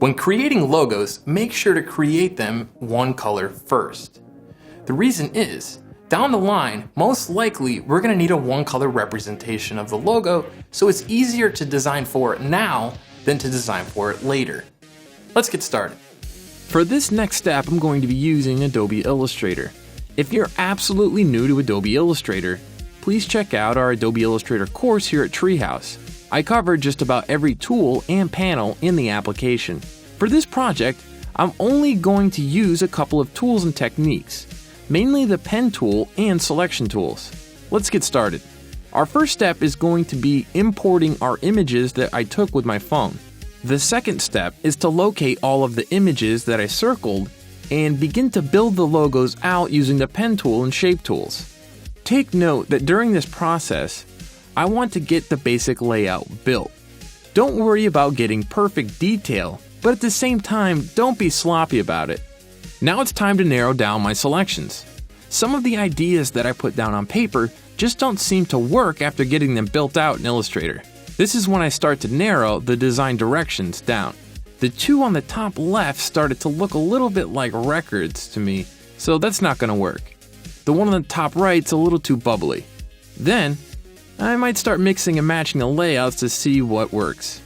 When creating logos, make sure to create them one color first. The reason is, down the line, most likely we're going to need a one color representation of the logo, so it's easier to design for it now than to design for it later. Let's get started. For this next step, I'm going to be using Adobe Illustrator. If you're absolutely new to Adobe Illustrator, please check out our Adobe Illustrator course here at TreeHouse. I covered just about every tool and panel in the application. For this project, I'm only going to use a couple of tools and techniques, mainly the pen tool and selection tools. Let's get started. Our first step is going to be importing our images that I took with my phone. The second step is to locate all of the images that I circled and begin to build the logos out using the pen tool and shape tools. Take note that during this process, I want to get the basic layout built. Don't worry about getting perfect detail, but at the same time, don't be sloppy about it. Now it's time to narrow down my selections. Some of the ideas that I put down on paper just don't seem to work after getting them built out in Illustrator. This is when I start to narrow the design directions down. The two on the top left started to look a little bit like records to me, so that's not going to work. The one on the top right's a little too bubbly. Then, I might start mixing and matching the layouts to see what works.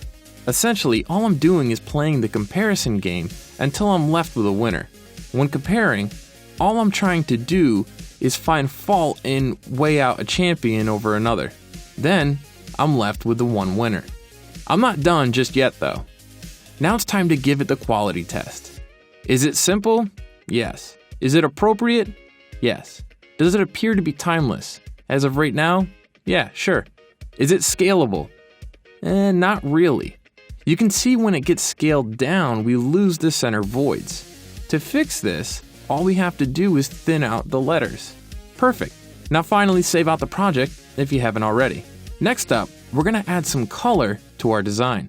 Essentially, all I'm doing is playing the comparison game until I'm left with a winner. When comparing, all I'm trying to do is find fault and weigh out a champion over another. Then, I'm left with the one winner. I'm not done just yet though. Now it's time to give it the quality test. Is it simple? Yes. Is it appropriate? Yes. Does it appear to be timeless? As of right now? Yeah, sure. Is it scalable? Not really. You can see when it gets scaled down, we lose the center voids. To fix this, all we have to do is thin out the letters. Perfect. Now finally save out the project if you haven't already. Next up, we're going to add some color to our design.